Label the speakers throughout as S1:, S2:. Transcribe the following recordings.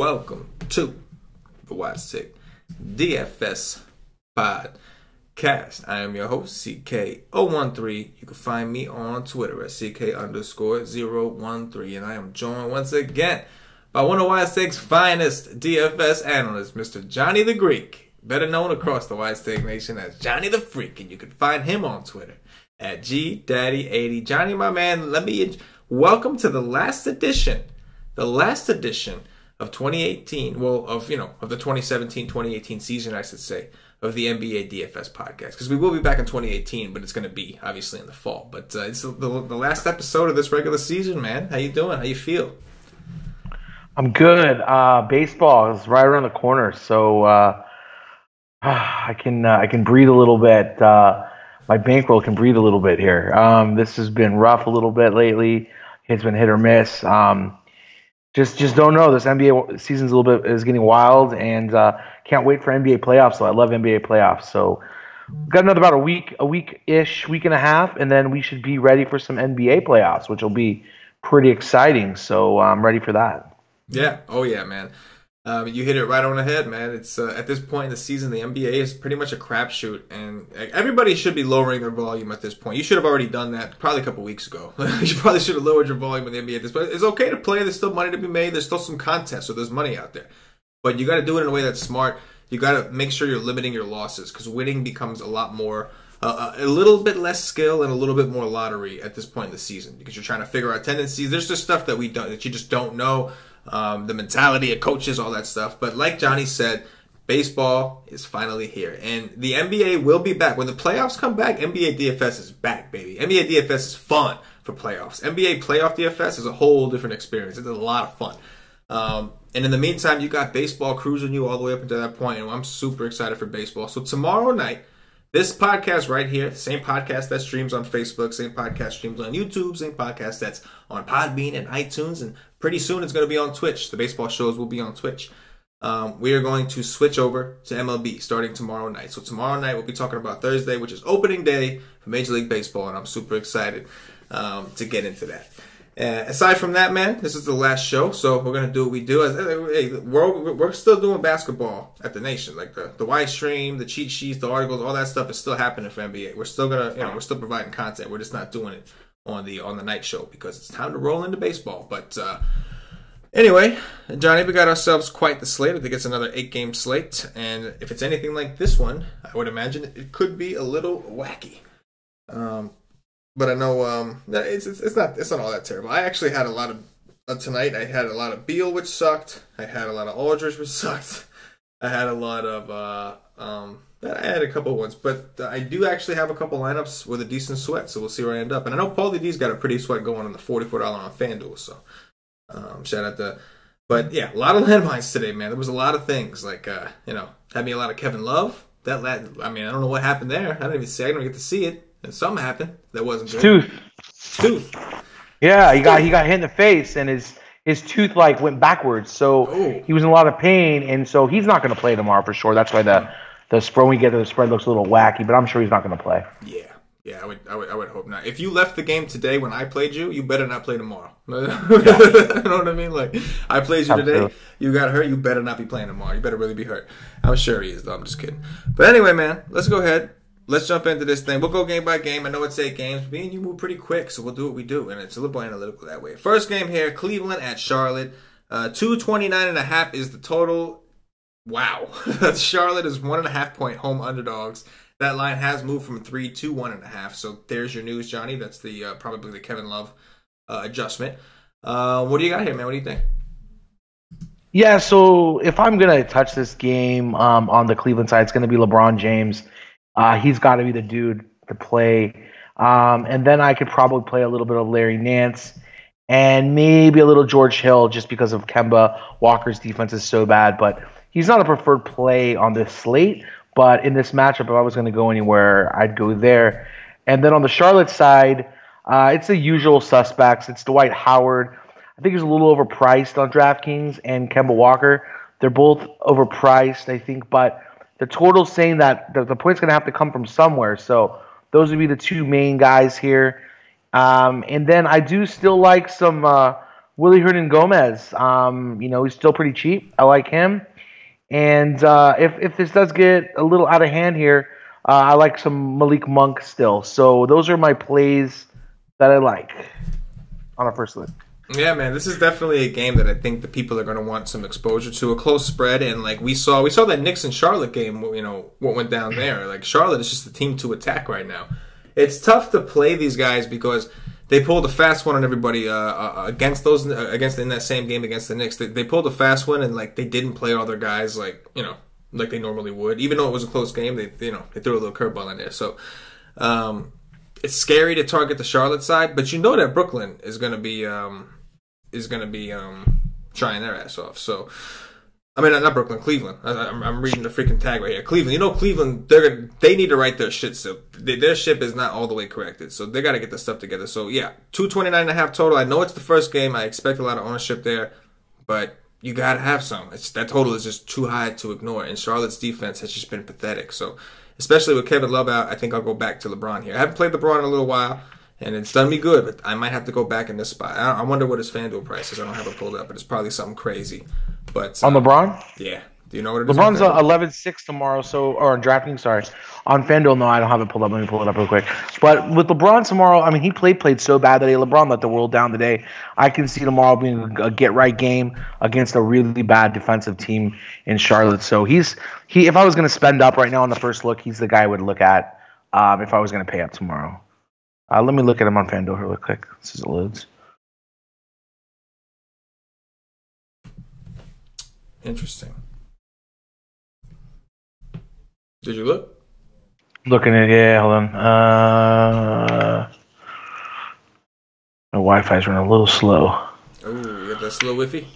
S1: welcome to the Wise Take DFS podcast. I am your host, CK013. You can find me on Twitter at CK_013. And I am joined once again by one of Wise Take's finest DFS analysts, Mr. Johnny the Greek, better known across the Wise Take Nation as Johnny the Freak. And you can find him on Twitter at GDaddy80. Johnny, my man, welcome to the last edition of 2018, of the 2017-2018 season, I should say, of the NBA DFS podcast. Because we will be back in 2018, but it's going to be, obviously, in the fall. But it's the last episode of this regular season, man. How you doing? How you feel?
S2: I'm good. Baseball is right around the corner, so I can breathe a little bit. My bankroll can breathe a little bit here. This has been rough a little bit lately. It's been hit or miss. Just don't know. This NBA season's is getting wild, and can't wait for NBA playoffs. So I love NBA playoffs. So we've got another about a week and a half, and then we should be ready for some NBA playoffs, which will be pretty exciting. So I'm ready for that.
S1: Yeah. Oh yeah, man. You hit it right on the head, man. It's at this point in the season, the NBA is pretty much a crapshoot, and everybody should be lowering their volume at this point. You should have already done that probably a couple weeks ago. You probably should have lowered your volume in the NBA at this point. It's okay to play. There's still money to be made. There's still some contests, so there's money out there. But you got to do it in a way that's smart. You got to make sure you're limiting your losses, because winning becomes a lot more, a little bit less skill and a little bit more lottery at this point in the season, because you're trying to figure out tendencies. There's just stuff that you just don't know. The mentality of coaches, all that stuff. But like Johnny said, baseball is finally here. And the NBA will be back. When the playoffs come back, NBA DFS is back, baby. NBA DFS is fun for playoffs. NBA playoff DFS is a whole different experience. It's a lot of fun. And in the meantime, you got baseball cruising you all the way up until that point. And I'm super excited for baseball. So tomorrow night, this podcast right here, same podcast that streams on Facebook, same podcast streams on YouTube, same podcast that's on Podbean and iTunes, and pretty soon it's going to be on Twitch. The baseball shows will be on Twitch. We are going to switch over to MLB starting tomorrow night. So tomorrow night we'll be talking about Thursday, which is opening day for Major League Baseball, and I'm super excited to get into that. Aside from that, man, this is the last show, so we're going to do what we do. Hey, we're still doing basketball at the Nation. Like the Y stream, the cheat sheets, the articles, all that stuff is still happening for NBA. We're still we're still providing content. We're just not doing it on the night show because it's time to roll into baseball. But anyway, Johnny, we got ourselves quite the slate. I think it's another 8-game slate, and if it's anything like this one, I would imagine it could be a little wacky. But I know it's not all that terrible. I actually had a lot of tonight. I had a lot of Beal, which sucked. I had a lot of Aldridge, which sucked. I had a lot of I had a couple of ones, but I do actually have a couple lineups with a decent sweat. So we'll see where I end up. And I know Paulie D's got a pretty sweat going on the $44 on FanDuel. So shout out to. But yeah, a lot of landmines today, man. There was a lot of things like had me a lot of Kevin Love. I don't know what happened there. I didn't get to see it. And something happened that wasn't good. Tooth.
S2: Yeah, he got hit in the face, and his tooth went backwards. So he was in a lot of pain, and so he's not going to play tomorrow for sure. That's why the spread, when we get to the spread, looks a little wacky. But I'm sure he's not going to play.
S1: Yeah, I would hope not. If you left the game today when I played you, you better not play tomorrow. You know what I mean? Like, I played you today, you got hurt, you better not be playing tomorrow. You better really be hurt. I'm sure he is, though. I'm just kidding. But anyway, man, let's go ahead. Let's jump into this thing. We'll go game by game. I know it's 8 games. Me and you move pretty quick, so we'll do what we do. And it's a little more analytical that way. First game here, Cleveland at Charlotte. 229.5 is the total. Wow. Charlotte is 1.5-point home underdogs. That line has moved from 3 to 1.5. So there's your news, Johnny. That's the probably the Kevin Love adjustment. What do you got here, man? What do you think?
S2: Yeah, so if I'm going to touch this game on the Cleveland side, it's going to be LeBron James. He's got to be the dude to play. And then I could probably play a little bit of Larry Nance and maybe a little George Hill just because of Kemba Walker's defense is so bad. But he's not a preferred play on this slate. But in this matchup, if I was going to go anywhere, I'd go there. And then on the Charlotte side, it's the usual suspects. It's Dwight Howard. I think he's a little overpriced on DraftKings, and Kemba Walker. They're both overpriced, I think, but the total's saying that the point's going to have to come from somewhere. So those would be the two main guys here. And then I do still like some Willie Hernan-Gomez. He's still pretty cheap. I like him. And if this does get a little out of hand here, I like some Malik Monk still. So those are my plays that I like on a first look.
S1: Yeah, man, this is definitely a game that I think the people are going to want some exposure to. A close spread, and like we saw that Knicks and Charlotte game. What went down there. Like Charlotte is just the team to attack right now. It's tough to play these guys because they pulled a fast one on everybody against in that same game against the Knicks. They pulled a fast one, and like they didn't play all their guys like they normally would. Even though it was a close game, they threw a little curveball in there. So it's scary to target the Charlotte side, but you know that Brooklyn is going to be trying their ass off. So I mean, not Brooklyn, Cleveland. I'm reading the freaking tag right here. Cleveland. Cleveland, they need to right their shit still. Their ship is not all the way corrected, so they got to get the stuff together. So, yeah, 229.5 total. I know it's the first game. I expect a lot of ownership there, but you got to have some. That total is just too high to ignore, and Charlotte's defense has just been pathetic. So, especially with Kevin Love out, I think I'll go back to LeBron here. I haven't played LeBron in a little while, and it's done me good, but I might have to go back in this spot. I wonder what his FanDuel price is. I don't have it pulled up, but it's probably something crazy. But
S2: on LeBron?
S1: Yeah. Do you know what it is?
S2: LeBron's 11-6 tomorrow, or on DraftKings, sorry. On FanDuel, no, I don't have it pulled up. Let me pull it up real quick. But with LeBron tomorrow, I mean, he played so bad today. LeBron let the world down today. I can see tomorrow being a get-right game against a really bad defensive team in Charlotte. So if I was going to spend up right now on the first look, he's the guy I would look at if I was going to pay up tomorrow. Let me look at him on FanDuel here real quick. This is it loads.
S1: Interesting. Did you look?
S2: Looking at hold on. My Wi-Fi's running a little slow.
S1: Oh, you got that slow Wi-Fi?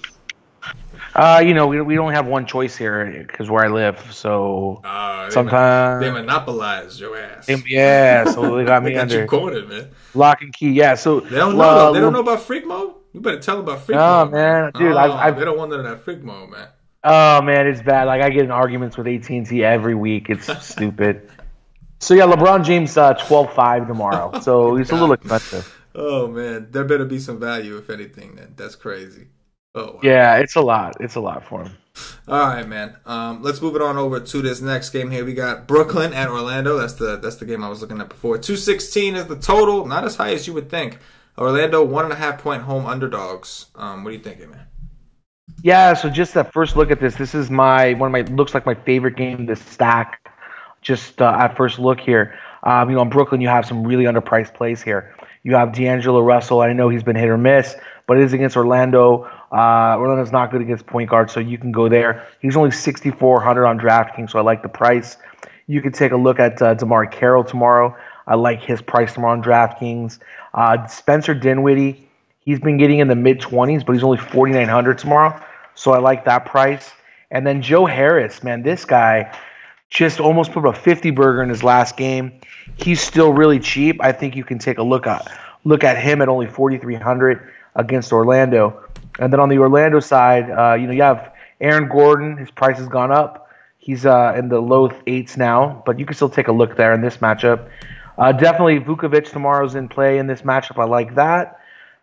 S2: We only have one choice here because where I live. So sometimes
S1: they monopolize your ass.
S2: Yeah, so they got me
S1: got
S2: under
S1: you cornered, man.
S2: Lock and key. Yeah, so
S1: they don't know. They don't know about freak mode. You better tell them about freak mode.
S2: Man, dude,
S1: they don't want none of that freak mode, man.
S2: Oh man, it's bad. Like I get in arguments with AT&T every week. It's stupid. So yeah, LeBron James 12-5 tomorrow. So he's a little expensive.
S1: Oh man, there better be some value if anything. Then that's crazy. Oh wow.
S2: Yeah, it's a lot. It's a lot for him.
S1: All right, man. Let's move it on over to this next game here. We got Brooklyn at Orlando. That's the game I was looking at before. 216 is the total. Not as high as you would think. Orlando 1.5 point home underdogs. What are you thinking, man?
S2: Yeah, so just that first look at this. This is looks like my favorite game to stack. Just at first look here, in Brooklyn you have some really underpriced plays here. You have D'Angelo Russell. I know he's been hit or miss, but it is against Orlando. Orlando's not good against point guard, so you can go there. He's only 6,400 on DraftKings, so I like the price. You can take a look at DeMar Carroll tomorrow. I like his price tomorrow on DraftKings. Spencer Dinwiddie. He's been getting in the mid-20s, but he's only 4,900 tomorrow, so I like that price. And then Joe Harris, man, this guy just almost put up a 50-burger in his last game. He's still really cheap. I think you can take a look at him at only 4,300 against Orlando. And then on the Orlando side, you have Aaron Gordon. His price has gone up. He's in the low 8s now, but you can still take a look there in this matchup. Definitely Vukovic tomorrow's in play in this matchup. I like that.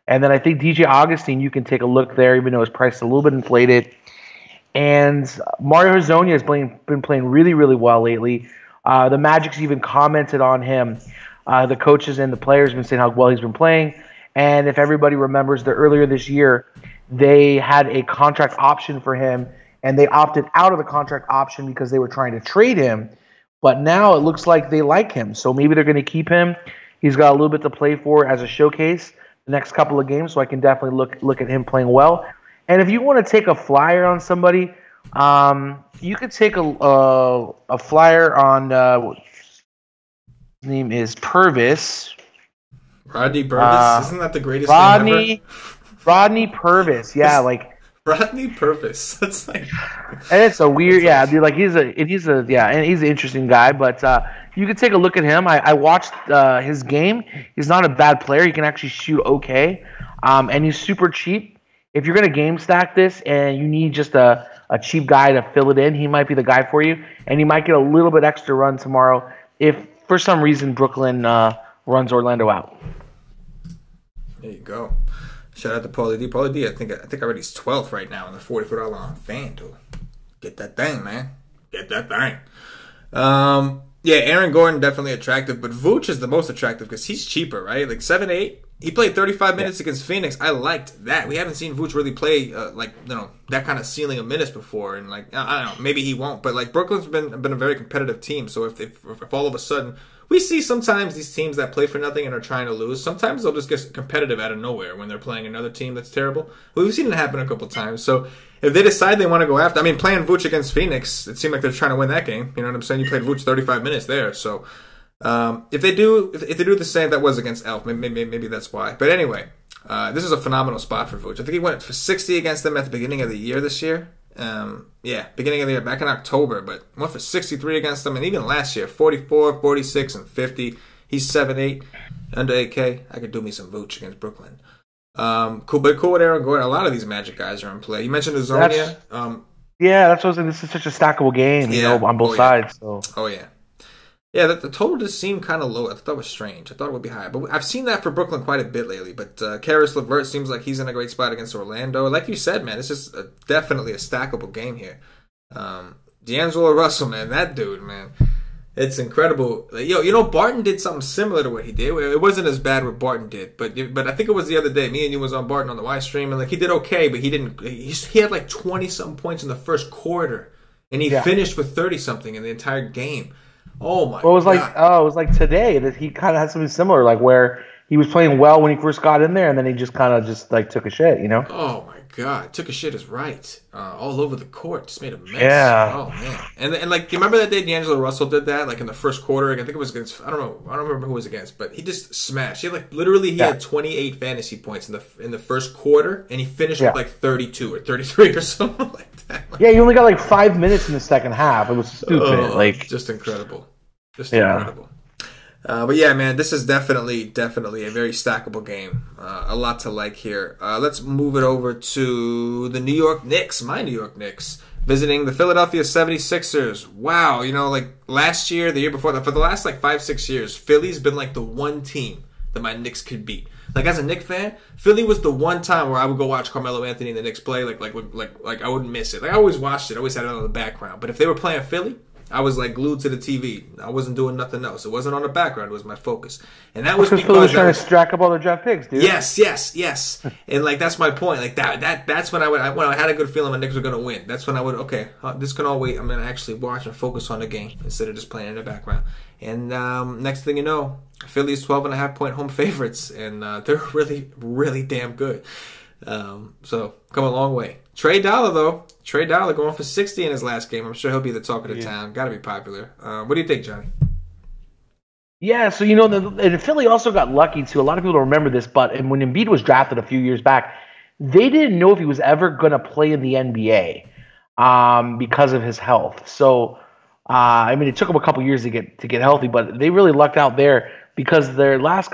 S2: And then I think DJ Augustine, you can take a look there, even though his price is a little bit inflated. And Mario Hezonja has been playing really, really well lately. The Magic's even commented on him. The coaches and the players have been saying how well he's been playing. And if everybody remembers that earlier this year, they had a contract option for him, and they opted out of the contract option because they were trying to trade him. But now it looks like they like him, so maybe they're going to keep him. He's got a little bit to play for as a showcase the next couple of games, so I can definitely look at him playing well. And if you want to take a flyer on somebody, you could take a flyer on his name is Purvis.
S1: Rodney Purvis? Isn't that the greatest name ever?
S2: Rodney Purvis, yeah, like
S1: Rodney Purvis. That's like,
S2: and it's a weird, yeah, dude. Like he's an interesting guy. But you could take a look at him. I watched his game. He's not a bad player. He can actually shoot okay, and he's super cheap. If you're gonna game stack this and you need just a cheap guy to fill it in, he might be the guy for you. And he might get a little bit extra run tomorrow if for some reason Brooklyn runs Orlando out.
S1: There you go. Shout out to Paulie D. Paulie D, I think already he's 12th right now in the $44 on FanDuel. Get that thing, man. Get that thing. Yeah, Aaron Gordon definitely attractive, but Vooch is the most attractive because he's cheaper, right? Like 7-8. He played 35 minutes against Phoenix. I liked that. We haven't seen Vooch really play that kind of ceiling of minutes before, and like I don't know, maybe he won't. But like Brooklyn's been a very competitive team. So if all of a sudden we see sometimes these teams that play for nothing and are trying to lose, sometimes they'll just get competitive out of nowhere when they're playing another team that's terrible. We've seen it happen a couple times. So if they decide they want to go after, I mean, playing Vooch against Phoenix, it seemed like they're trying to win that game. You know what I'm saying? You played Vooch 35 minutes there, so. If they do the same, that was against Elf. Maybe that's why. But anyway, this is a phenomenal spot for Vooch. I think he went for 60 against them at the beginning of the year this year. Beginning of the year, back in October, but went for 63 against them, and even last year, 44, 46, and 50. He's 7-8, under 8K. I could do me some Vooch against Brooklyn. Cool with Aaron Gordon. A lot of these Magic guys are in play. You mentioned Azonia.
S2: Yeah, that's what I was saying. This is such a stackable game, on both sides. So.
S1: Oh, yeah. Yeah, the total just seemed kind of low. I thought that was strange. I thought it would be higher. But I've seen that for Brooklyn quite a bit lately. But Karis LeVert seems like he's in a great spot against Orlando. Like you said, man, it's just definitely a stackable game here. D'Angelo Russell, man, that dude, man. It's incredible. Barton did something similar to what he did. It wasn't as bad what Barton did. But I think it was the other day. Me and you was on Barton on the Y stream. And he did okay, but he didn't. He had like 20-something points in the first quarter. And he finished with 30-something in the entire game. Oh my! Well,
S2: it was like today that he kind of had something similar, like where he was playing well when he first got in there, and then he just kind of took a shit,
S1: Oh my God, took a shit is right. All over the court, just made a mess.
S2: Yeah.
S1: Oh man, and like, you remember that day D'Angelo Russell did that, like in the first quarter? I think it was against. I don't remember who it was against, but he just smashed. He had 28 fantasy points in the first quarter, and he finished with like 32 or 33 or something like that.
S2: Yeah, you only got like 5 minutes in the second half. It was stupid.
S1: Just incredible. Incredible. But yeah, man, this is definitely a very stackable game. A lot to like here. Let's move it over to the New York Knicks, my New York Knicks, visiting the Philadelphia 76ers. Wow, like last year, the year before that, for the last like 5-6 years, Philly's been like the one team that my Knicks could beat. Like, as a Knicks fan, Philly was the one time where I would go watch Carmelo Anthony and the Knicks play. Like I wouldn't miss it. Like, I always watched it. I always had it on the background. But if they were playing Philly, I was like glued to the TV. I wasn't doing nothing else. It wasn't on the background. It was my focus, and that was because
S2: Philly was trying to stack up all their draft picks, dude.
S1: Yes, and like that's my point. Like that's when when I had a good feeling my Knicks were gonna win. That's when I would this can all wait. I'm gonna actually watch and focus on the game instead of just playing in the background. And next thing you know, Philly's 12.5-point home favorites, and they're really, really damn good. So come a long way. Trey Dollar going for 60 in his last game. I'm sure he'll be the talk of the town. Got to be popular. What do you think, Johnny?
S2: Yeah, so and Philly also got lucky too. A lot of people don't remember this, but when Embiid was drafted a few years back, they didn't know if he was ever going to play in the NBA because of his health. So it took them a couple years to get healthy, but they really lucked out there because their last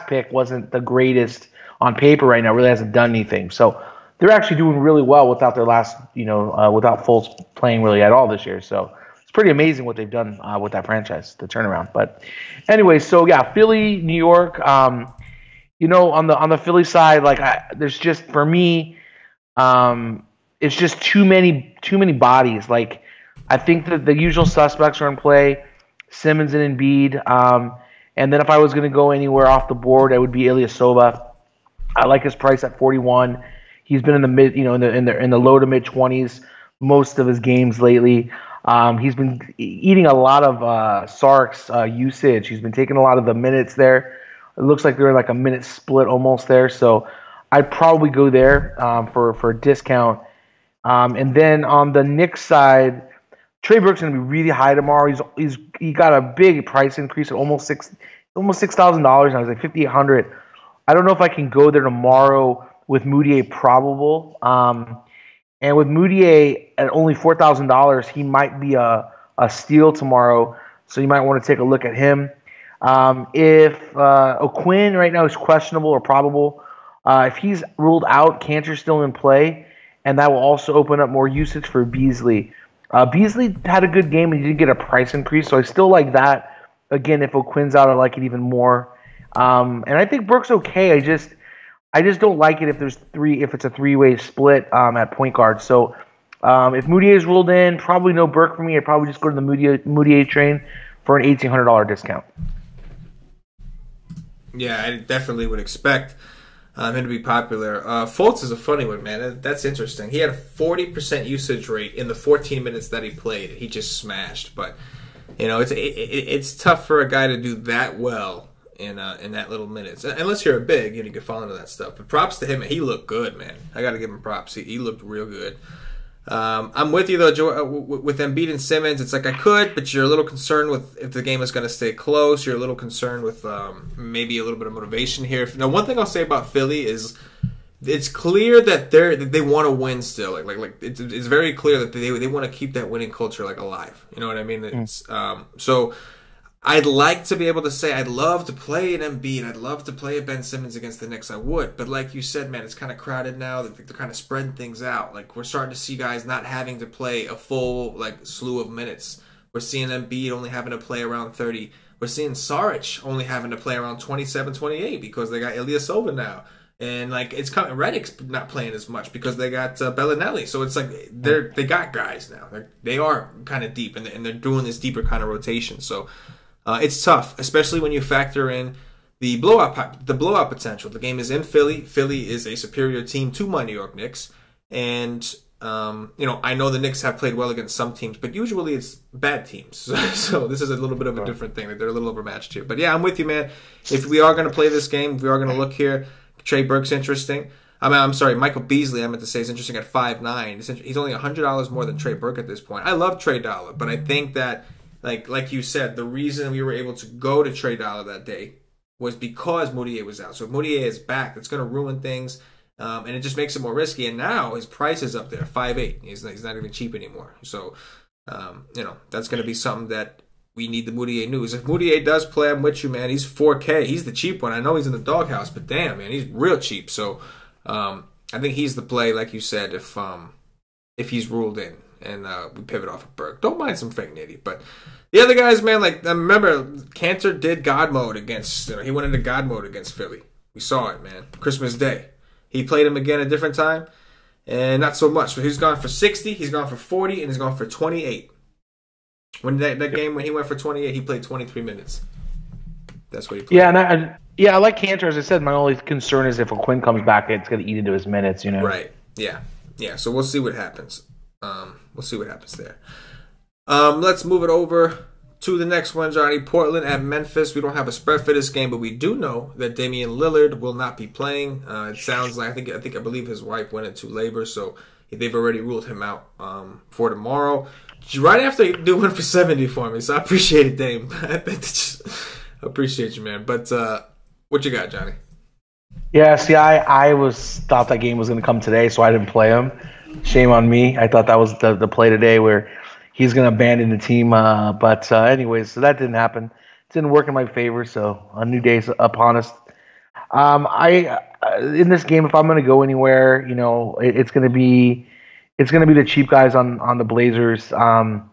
S2: pick wasn't the greatest on paper right now. Really hasn't done anything. So they're actually doing really well without their without Fultz playing really at all this year. So it's pretty amazing what they've done with that franchise, the turnaround. But anyway, so yeah, Philly, New York. On the Philly side, there's just for me, it's just too many bodies. Like, I think that the usual suspects are in play, Simmons and Embiid. And then if I was going to go anywhere off the board, it would be Ilyasova. I like his price at 41. He's been in the mid, in the low to mid 20s most of his games lately. He's been eating a lot of Sark's usage. He's been taking a lot of the minutes there. It looks like they're in like a minute split almost there. So I'd probably go there for a discount. And then on the Knicks side, Trey Burke's going to be really high tomorrow. He got a big price increase at almost $6,000 now. He's like $5,800. I don't know if I can go there tomorrow with Moutier probable. And with Moutier at only $4,000, he might be a steal tomorrow. So you might want to take a look at him. If O'Quinn right now is questionable or probable, if he's ruled out, Cantor's still in play, and that will also open up more usage for Beasley. Beasley had a good game and he did get a price increase, so I still like that. Again, if O'Quinn's out, I like it even more. And I think Burke's okay. I just don't like it if it's a three-way split at point guard. So if Moutier is ruled in, probably no Burke for me. I'd probably just go to the Moutier train for an $1,800 discount.
S1: Yeah, I definitely would expect him to be popular. Fultz is a funny one, man. That's interesting. He had a 40% usage rate in the 14 minutes that he played. He just smashed. But it's tough for a guy to do that well in that little minutes, unless you're a big and you can fall into that stuff. But props to him. He looked good, man. I got to give him props. He looked real good. I'm with you though, Joe. With Embiid and Simmons, it's like I could, but you're a little concerned with if the game is going to stay close. You're a little concerned with maybe a little bit of motivation here. Now, one thing I'll say about Philly is it's clear that they want to win still. Like it's very clear that they want to keep that winning culture alive. You know what I mean? It's, so I'd like to be able to say I'd love to play an Embiid, I'd love to play a Ben Simmons against the Knicks. I would, but like you said, man, it's kind of crowded now. They're kind of spreading things out. Like we're starting to see guys not having to play a full slew of minutes. We're seeing Embiid only having to play around 30. We're seeing Saric only having to play around 27, 28 because they got Ilyasova now. And it's coming. Redick's not playing as much because they got Bellinelli. So it's they got guys now. They are kind of deep, and they're doing this deeper kind of rotation. So it's tough, especially when you factor in the blowout potential. The game is in Philly. Philly is a superior team to my New York Knicks, and I know the Knicks have played well against some teams, but usually it's bad teams. So this is a little bit of a different thing. They're a little overmatched here. But yeah, I'm with you, man. If we are going to play this game, if we are going to look here, Trey Burke's interesting. I'm sorry, Michael Beasley, I meant to say, is interesting at 5'9". He's only $100 more than Trey Burke at this point. I love Trey Dollar, but I think that like you said, the reason we were able to go to Trey Dollar that day was because Moutier was out. So if Moutier is back, that's going to ruin things, and it just makes it more risky. And now his price is up there, 5'8". He's not even cheap anymore. So, that's going to be something that we need the Moutier news. If Moutier does play, I'm with you, man. He's 4K. He's the cheap one. I know he's in the doghouse, but damn, man, he's real cheap. So I think he's the play, like you said, if he's ruled in. And we pivot off of Burke. Don't mind some fake nitty, but the other guys, man, I remember Cantor did God mode against. He went into God mode against Philly. We saw it, man. Christmas Day, he played him again a different time, and not so much. But he's gone for 60, he's gone for 40, and he's gone for 28. When that game when he went for 28, he played 23 minutes. That's what he played.
S2: Yeah, I like Cantor. As I said, my only concern is if Quinn comes back, it's going to eat into his minutes.
S1: Right. Yeah. So we'll see what happens. We'll see what happens there. Let's move it over to the next one, Johnny. Portland at Memphis. We don't have a spread for this game, but we do know that Damian Lillard will not be playing. It sounds like I believe his wife went into labor, so they've already ruled him out for tomorrow. Right after you do one for 70 for me, so I appreciate it, Dame. I appreciate you, man. But what you got, Johnny?
S2: Yeah, see, I thought that game was going to come today, so I didn't play him. Shame on me. I thought that was the play today where he's going to abandon the team. But anyways, so that didn't happen. It didn't work in my favor, so a new day's upon us. In this game, if I'm going to go anywhere, it's going to be the cheap guys on the Blazers. We don't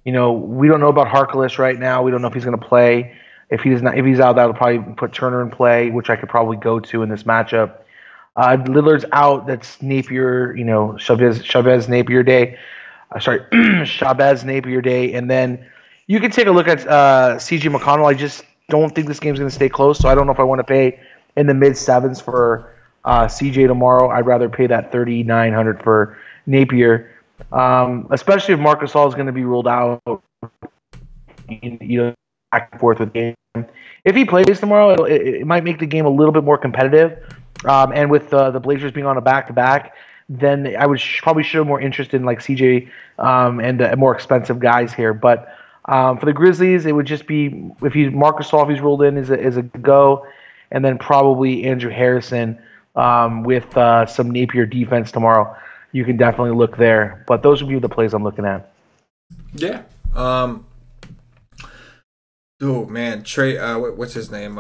S2: know about Harkless right now. We don't know if he's going to play. If he's out, that'll probably put Turner in play, which I could probably go to in this matchup. Lillard's out. That's Napier, Chavez Napier day. Chavez Napier day. And then you can take a look at CJ McConnell. I just don't think this game's going to stay close, so I don't know if I want to pay in the mid-sevens for CJ tomorrow. I'd rather pay that $3,900 for Napier, especially if Marc Gasol is going to be ruled out. Back and forth with game. If he plays tomorrow, it might make the game a little bit more competitive. And with the Blazers being on a back-to-back, then I would probably show more interest in CJ and more expensive guys here. But for the Grizzlies, it would just be if Marc Gasol, if he's ruled in, is a go, and then probably Andrew Harrison with some Napier defense tomorrow. You can definitely look there. But those would be the plays I'm looking at.
S1: Yeah. Oh man, Trey. What's his name?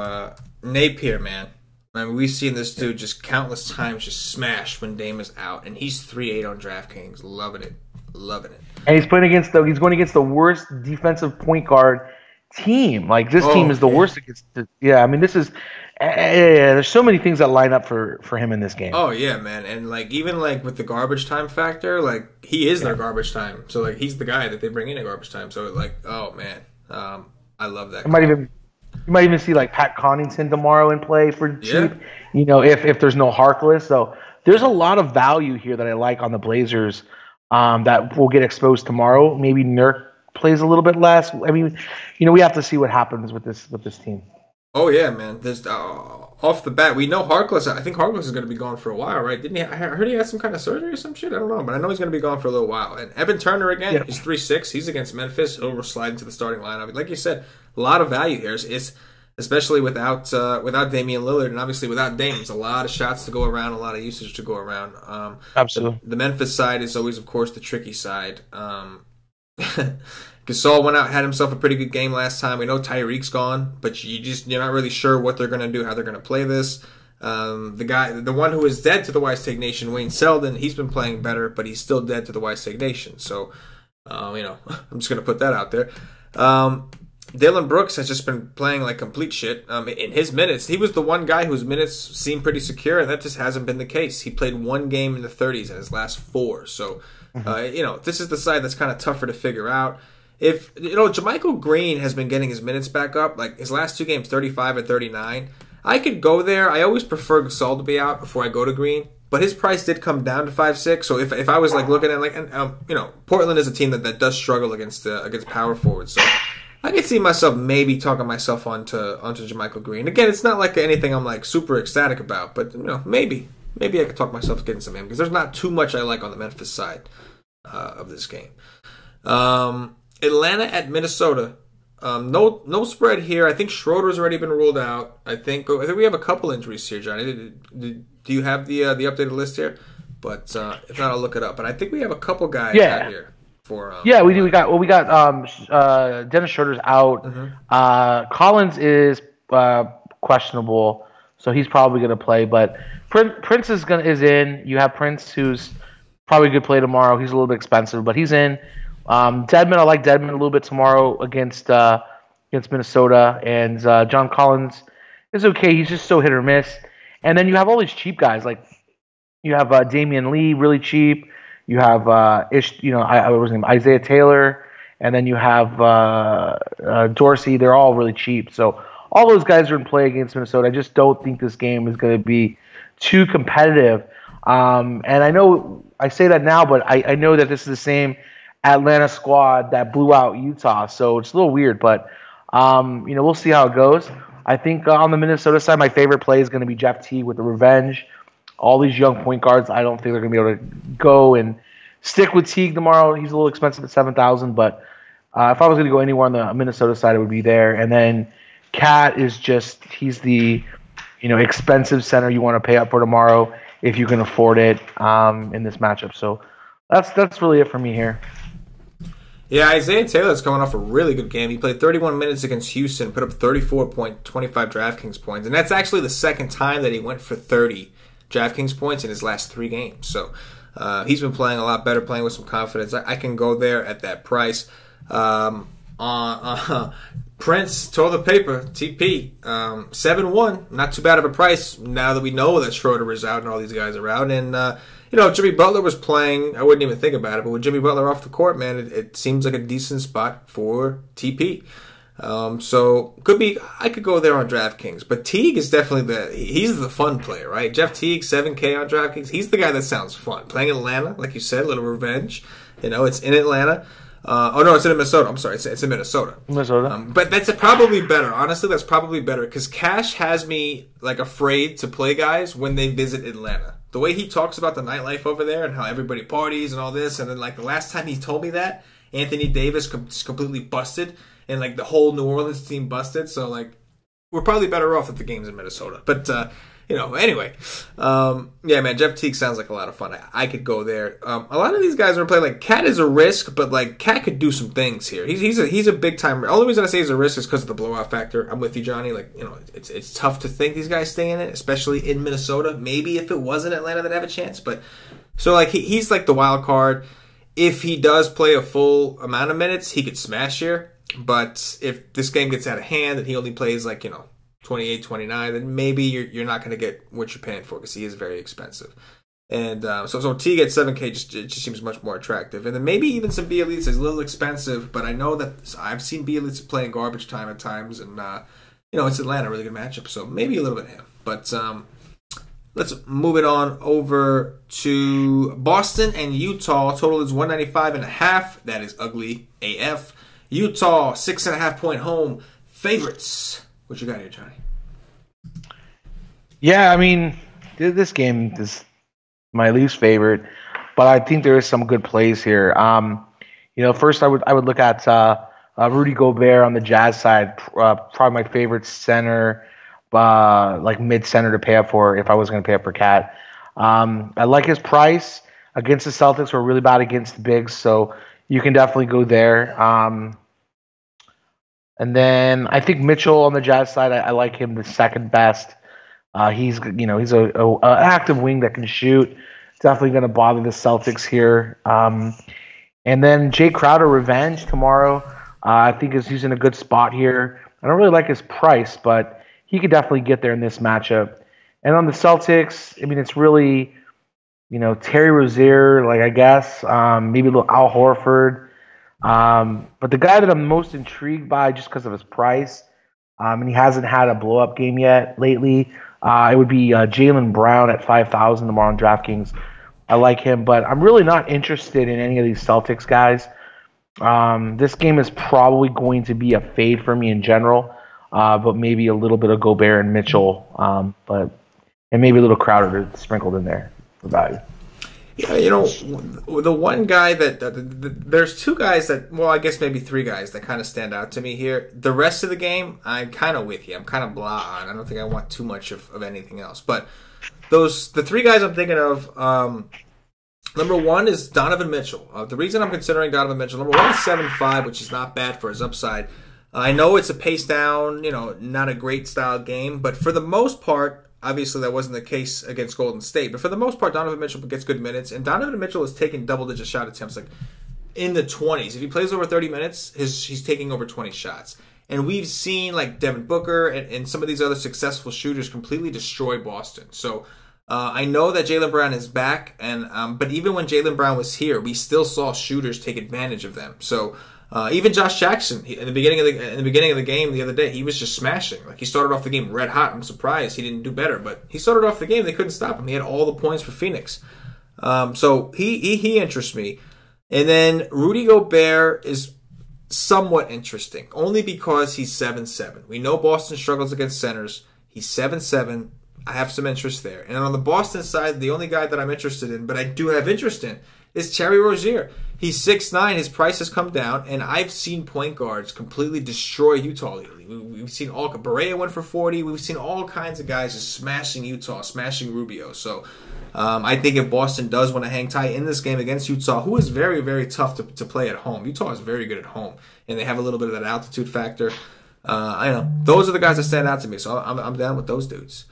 S1: Napier, man. I mean, we've seen this dude just countless times just smash when Dame is out, and he's 3-8 on DraftKings, loving it.
S2: And he's going against the worst defensive point guard team. This team is the worst against. This is, Yeah, there's so many things that line up for him in this game.
S1: Oh yeah, man, and like even like with the garbage time factor, like he is their garbage time. So like he's the guy that they bring in at garbage time. So like, oh man, I love that.
S2: You might even see like Pat Connaughton tomorrow in play for cheap.
S1: Yeah.
S2: If there's no Harkless, so there's a lot of value here that I like on the Blazers that will get exposed tomorrow. Maybe Nurk plays a little bit less. I mean, we have to see what happens with this team.
S1: Oh yeah, man. There's off the bat, we know Harkless. I think Harkless is going to be gone for a while, right? Didn't he? I heard he had some kind of surgery or some shit. I don't know, but I know he's going to be gone for a little while. And Evan Turner again, he's 3'6". He's against Memphis. He'll slide into the starting lineup. Like you said, a lot of value here. It's especially without Damian Lillard and obviously without Dame. There's a lot of shots to go around, a lot of usage to go around.
S2: Absolutely.
S1: The Memphis side is always, of course, the tricky side. Gasol went out, had himself a pretty good game last time. We know Tyreek's gone, but you're not really sure what they're going to do, how they're going to play this. The one who is dead to the Wise Take Nation, Wayne Selden, he's been playing better, but he's still dead to the Wise Take Nation. So, I'm just going to put that out there. Dillon Brooks has just been playing like complete shit. In his minutes, he was the one guy whose minutes seemed pretty secure, and that just hasn't been the case. He played one game in the 30s in his last 4. So, this is the side that's kind of tougher to figure out. If JaMychal Green has been getting his minutes back up, like his last 2 games, 35 and 39. I could go there. I always prefer Gasol to be out before I go to Green, but his price did come down to 5.6. So if I was like looking at like, Portland is a team that does struggle against power forwards. So I could see myself maybe talking myself onto JaMychal Green. Again, it's not like anything I'm like super ecstatic about, but maybe I could talk myself getting some in because there's not too much I like on the Memphis side of this game. Atlanta at Minnesota. No spread here. I think Schroeder's already been ruled out. I think we have a couple injuries here, Johnny. Do you have the updated list here? But if not, I'll look it up. But I think we have a couple guys out here for.
S2: We do. We got Dennis Schroeder's out.
S1: Mm-hmm.
S2: Collins is questionable, so he's probably going to play. But Prince is in. You have Prince, who's probably going to play tomorrow. He's a little bit expensive, but he's in. Dedmon, I like Dedmon a little bit tomorrow against Minnesota, and John Collins is okay. He's just so hit or miss. And then you have all these cheap guys, like you have Damian Lee, really cheap. You have Isaiah Taylor, and then you have Dorsey. They're all really cheap. So all those guys are in play against Minnesota. I just don't think this game is going to be too competitive. And I know I say that now, but I know that this is the same Atlanta squad that blew out Utah, so it's a little weird, but we'll see how it goes. I think on the Minnesota side, my favorite play is going to be Jeff Teague with the revenge. All these young point guards, I don't think they're going to be able to go and stick with Teague tomorrow. He's a little expensive at $7,000, but if I was going to go anywhere on the Minnesota side, it would be there. And then Cat is he's the expensive center you want to pay up for tomorrow if you can afford it in this matchup. So that's really it for me here.
S1: Yeah, Isaiah Taylor's coming off a really good game. He played 31 minutes against Houston, put up 34.25 DraftKings points, and that's actually the second time that he went for 30 DraftKings points in his last 3 games. So he's been playing a lot better, playing with some confidence. I can go there at that price. Prince, toilet paper, TP, 7-1, not too bad of a price now that we know that Schroeder is out and all these guys are out. And, Jimmy Butler was playing, I wouldn't even think about it, but with Jimmy Butler off the court, man, it seems like a decent spot for TP. So I could go there on DraftKings, but Teague is definitely he's the fun player, right? Jeff Teague, 7K on DraftKings. He's the guy that sounds fun. Playing in Atlanta, like you said, a little revenge. It's in Atlanta. It's in Minnesota. I'm sorry, it's in Minnesota. But that's probably better. Honestly, that's probably better because Cash has me like afraid to play guys when they visit Atlanta. The way he talks about the nightlife over there and how everybody parties and all this, and then like the last time he told me that, Anthony Davis completely busted, and like the whole New Orleans team busted. So like we're probably better off if the game's in Minnesota. But anyway, yeah, man, Jeff Teague sounds like a lot of fun. I could go there. A lot of these guys are playing like Cat is a risk, but like Cat could do some things here. He's a big time. The only reason I say he's a risk is because of the blowout factor. I'm with you, Johnny. Like it's tough to think these guys stay in it, especially in Minnesota. Maybe if it wasn't Atlanta, they'd have a chance. But so like he's like the wild card. If he does play a full amount of minutes, he could smash here. But if this game gets out of hand and he only plays like 28, 29, then maybe you're not going to get what you're paying for because he is very expensive. And so Teague at 7K just seems much more attractive. And then maybe even some Bielitsa is a little expensive, but I know that I've seen Bielitsa play in garbage time at times, and it's Atlanta, a really good matchup, so maybe a little bit of him. But let's move it on over to Boston and Utah. Total is 195.5. That is ugly AF. Utah 6.5 point home favorites. What you got here, Johnny?
S2: Yeah, I mean, this game is my least favorite, but I think there is some good plays here. First I would look at Rudy Gobert on the Jazz side, probably my favorite center, like mid center to pay up for if I was going to pay up for Cat. I like his price against the Celtics. We're really bad against the bigs, so you can definitely go there. And then I think Mitchell on the Jazz side, I like him the second best. He's a active wing that can shoot. Definitely going to bother the Celtics here. And then Jay Crowder revenge tomorrow. I think he's in a good spot here. I don't really like his price, but he could definitely get there in this matchup. And on the Celtics, I mean, it's really, Terry Rozier, I guess, maybe a little Al Horford. But the guy that I'm most intrigued by just because of his price, and he hasn't had a blow-up game yet lately, it would be Jaylen Brown at 5,000 tomorrow on DraftKings. I like him, but I'm really not interested in any of these Celtics guys. This game is probably going to be a fade for me in general, but maybe a little bit of Gobert and Mitchell, and maybe a little Crowder sprinkled in there for value.
S1: Yeah, the one guy there's two guys I guess maybe three guys that kind of stand out to me here. The rest of the game, I'm kind of with you. I'm kind of blah on. I don't think I want too much of anything else. But the three guys I'm thinking of, number one is Donovan Mitchell. The reason I'm considering Donovan Mitchell, number one is 7.5, which is not bad for his upside. I know it's a pace down, not a great style game, but for the most part, obviously, that wasn't the case against Golden State. But for the most part, Donovan Mitchell gets good minutes. And Donovan Mitchell is taking double-digit shot attempts, in the 20s. If he plays over 30 minutes, he's taking over 20 shots. And we've seen, Devin Booker and some of these other successful shooters completely destroy Boston. So I know that Jaylen Brown is back. But even when Jaylen Brown was here, we still saw shooters take advantage of them. So even Josh Jackson, in the beginning of the game the other day, he was just smashing. He started off the game red hot. I'm surprised he didn't do better, but he started off the game. They couldn't stop him. He had all the points for Phoenix. So he interests me. And then Rudy Gobert is somewhat interesting, only because he's 7'7". We know Boston struggles against centers. He's 7'7". I have some interest there. And on the Boston side, the only guy that I'm interested in, but I do have interest in, is Terry Rozier. He's 6'9". His price has come down, and I've seen point guards completely destroy Utah lately. We've seen Barea went for 40. We've seen all kinds of guys just smashing Utah, smashing Rubio. So I think if Boston does want to hang tight in this game against Utah, who is very, very tough to play at home. Utah is very good at home, and they have a little bit of that altitude factor. I know those are the guys that stand out to me, so I'm down with those dudes.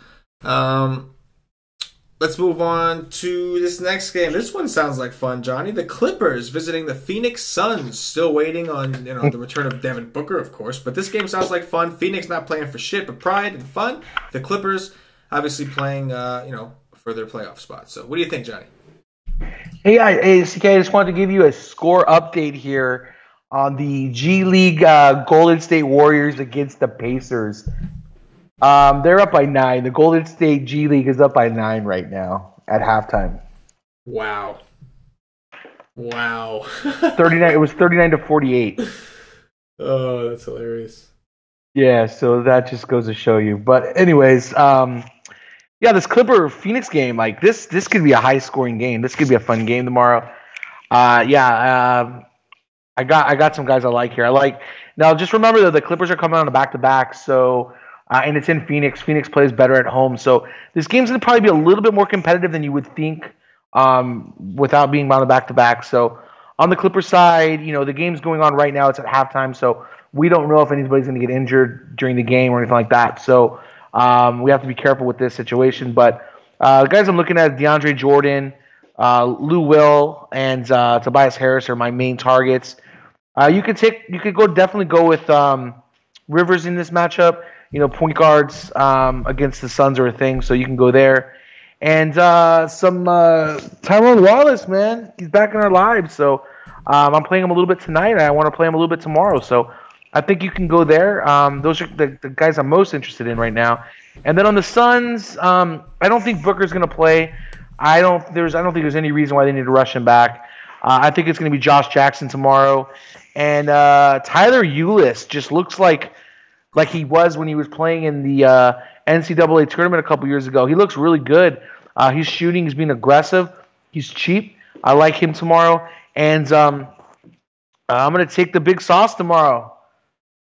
S1: Let's move on to this next game. This one sounds like fun, Johnny. The Clippers visiting the Phoenix Suns. Still waiting on the return of Devin Booker, of course. But this game sounds like fun. Phoenix not playing for shit, but pride and fun. The Clippers obviously playing, for their playoff spot. So what do you think, Johnny?
S2: Hey, CK, I just wanted to give you a score update here on the G League Golden State Warriors against the Pacers. They're up by 9. The Golden State G League is up by 9 right now at halftime.
S1: Wow.
S2: 39. It was 39-48.
S1: Oh, that's hilarious.
S2: Yeah, so that just goes to show you. But anyways, this Clipper Phoenix game, this could be a high scoring game. This could be a fun game tomorrow. I got some guys I like here. Now just remember that the Clippers are coming on a back to back, so. And it's in Phoenix. Phoenix plays better at home. So this game's going to probably be a little bit more competitive than you would think without being on a back-to-back. So on the Clippers side, the game's going on right now. It's at halftime. So we don't know if anybody's going to get injured during the game or anything like that. So we have to be careful with this situation. But the guys I'm looking at, DeAndre Jordan, Lou Will, and Tobias Harris are my main targets. You could definitely go with Rivers in this matchup. point guards against the Suns are a thing, so you can go there. And some Tyrone Wallace, man, he's back in our lives. So I'm playing him a little bit tonight, and I want to play him a little bit tomorrow. So I think you can go there. Those are the guys I'm most interested in right now. And then on the Suns, I don't think Booker's going to play. I don't think there's any reason why they need to rush him back. I think it's going to be Josh Jackson tomorrow. And Tyler Ulis just looks like he was when he was playing in the NCAA tournament a couple years ago. He looks really good. He's shooting. He's being aggressive. He's cheap. I like him tomorrow. And I'm going to take the big sauce tomorrow.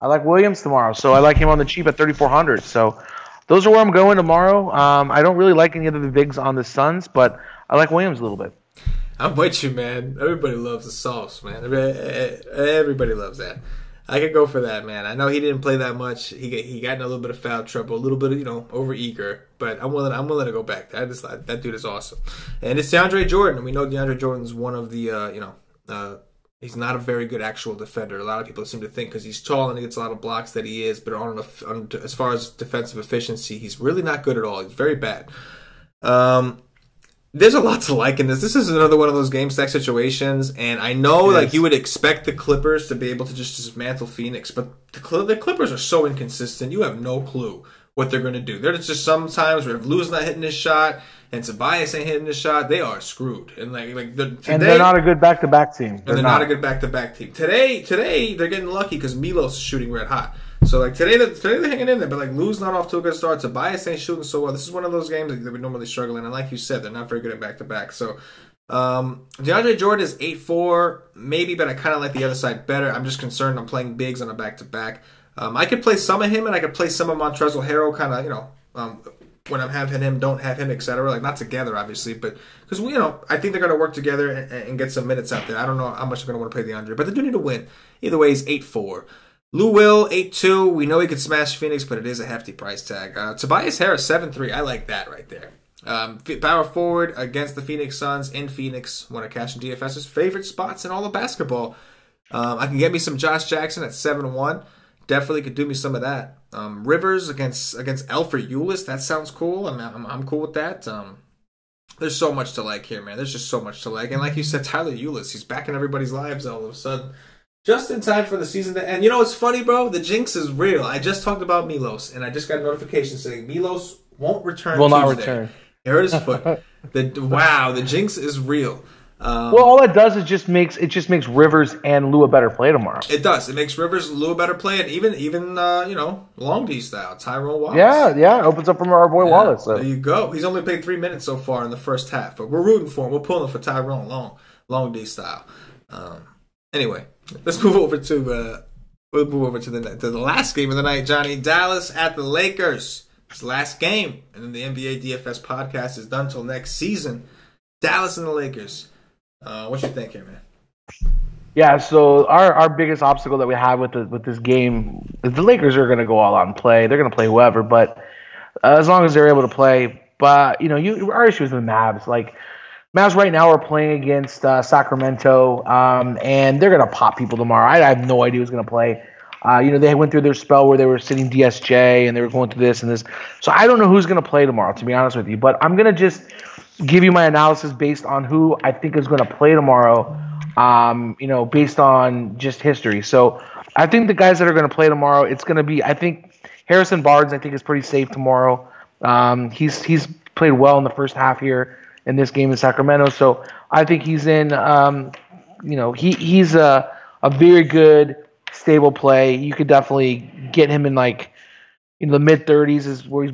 S2: I like Williams tomorrow. So I like him on the cheap at 3,400. So those are where I'm going tomorrow. I don't really like any of the bigs on the Suns, but I like Williams a little bit.
S1: I'm with you, man. Everybody loves the sauce, man. Everybody loves that. I could go for that, man. I know he didn't play that much. He got in a little bit of foul trouble, a little bit of, over eager, but I'm willing to go back. That dude is awesome. And it's DeAndre Jordan. We know DeAndre Jordan's one of the he's not a very good actual defender. A lot of people seem to think because he's tall and he gets a lot of blocks that he is, but as far as defensive efficiency, he's really not good at all. He's very bad. There's a lot to like in this. This is another one of those game stack situations, and I know you would expect the Clippers to be able to just dismantle Phoenix, but the Clippers are so inconsistent. You have no clue what they're going to do. There's just sometimes where if Lou's not hitting his shot and Tobias ain't hitting his shot, they are screwed. And
S2: they're not a good back-to-back team.
S1: They're not a good back-to-back team. Today they're getting lucky because Milos is shooting red hot. So today they're hanging in there, but Lou's not off to a good start. Tobias ain't shooting so well. This is one of those games that we normally struggle in, and like you said, they're not very good at back-to-back. So DeAndre Jordan is 8-4, maybe, but I kind of like the other side better. I'm just concerned I'm playing bigs on a back-to-back. I could play some of him, and I could play some of Montrezl Harrell, kind of, when I'm having him, don't have him, etc. Not together, obviously, but because I think they're going to work together and get some minutes out there. I don't know how much they're going to want to play DeAndre, but they do need to win. Either way, he's 8-4. Lou Will, 8-2. We know he could smash Phoenix, but it is a hefty price tag. Tobias Harris, 7-3. I like that right there. Power forward against the Phoenix Suns in Phoenix. One of Cash and DFS's favorite spots in all of basketball. I can get me some Josh Jackson at 7-1. Definitely could do me some of that. Rivers against Alfred Ulis. That sounds cool. I'm cool with that. There's so much to like here, man. There's just so much to like. And like you said, Tyler Ulis, he's back in everybody's lives all of a sudden. Just in time for the season to end. It's funny, bro? The jinx is real. I just talked about Milos, and I just got a notification saying Milos won't return Tuesday.
S2: Not return.
S1: He hurt his foot. The jinx is real.
S2: All it does is just makes Rivers and Lou a better play tomorrow.
S1: It does. It makes Rivers Lou a better play, and even Long D style, Tyrone Wallace.
S2: Yeah, opens up from our boy Wallace. So.
S1: There you go. He's only played 3 minutes so far in the first half, but we're rooting for him. We're pulling for Tyrone Long D style. Anyway, let's move over to the last game of the night, Johnny. Dallas at the Lakers. It's the last game, and then the NBA DFS podcast is done till next season. Dallas and the Lakers. What you think here, man?
S2: Yeah, so our biggest obstacle that we have with this game is the Lakers are going to go all out and play. They're going to play whoever, but as long as they're able to play. But our issues with Mavs, Mavs right now are playing against Sacramento, and they're going to pop people tomorrow. I have no idea who's going to play. They went through their spell where they were sitting DSJ, and they were going through this and this. So I don't know who's going to play tomorrow, to be honest with you. But I'm going to just give you my analysis based on who I think is going to play tomorrow, based on just history. So I think the guys that are going to play tomorrow, it's going to be, I think, Harrison Barnes, I think, is pretty safe tomorrow. He's played well in the first half here in this game in Sacramento. So I think he's in, he's a very good, stable play. You could definitely get him in the mid 30s is where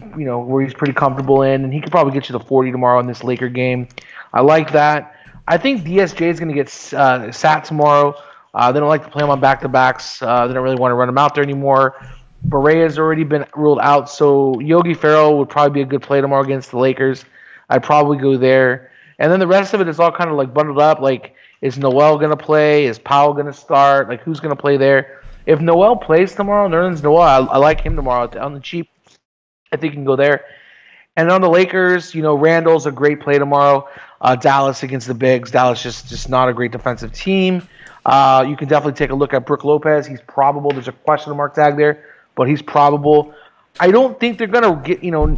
S2: he's pretty comfortable in, and he could probably get you the 40 tomorrow in this Laker game. I like that. I think DSJ is going to get sat tomorrow. They don't like to play him on back-to-backs. They don't really want to run him out there anymore. Barea has already been ruled out, so Yogi Ferrell would probably be a good play tomorrow against the Lakers. I'd probably go there. And then the rest of it is all kind of bundled up. Is Noel going to play? Is Powell going to start? Who's going to play there? If Noel plays tomorrow, Nerlens Noel, I like him tomorrow on the cheap. I think he can go there. And on the Lakers, Randall's a great play tomorrow. Dallas against the Bigs. Dallas just not a great defensive team. You can definitely take a look at Brook Lopez. He's probable. There's a question mark tag there, but he's probable. I don't think they're gonna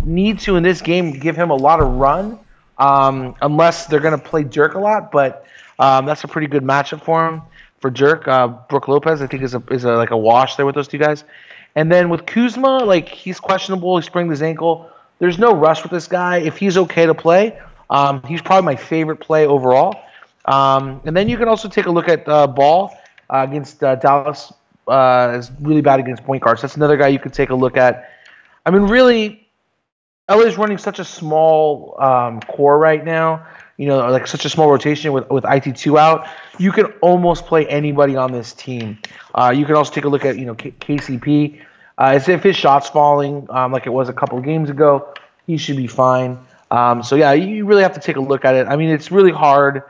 S2: need to in this game give him a lot of run, unless they're gonna play Dirk a lot. But that's a pretty good matchup for him for Dirk. Brook Lopez, I think, is like a wash there with those two guys. And then with Kuzma, like he's questionable. He sprained his ankle. There's no rush with this guy. If he's okay to play, he's probably my favorite play overall. And then you can also take a look at Ball against Dallas. Is really bad against point guards. That's another guy you could take a look at. I mean, really, LA's running such a small core right now. Like such a small rotation with IT2 out. You can almost play anybody on this team. You can also take a look at KCP. As if his shot's falling like it was a couple of games ago, he should be fine. So yeah, you really have to take a look at it. I mean, it's really hard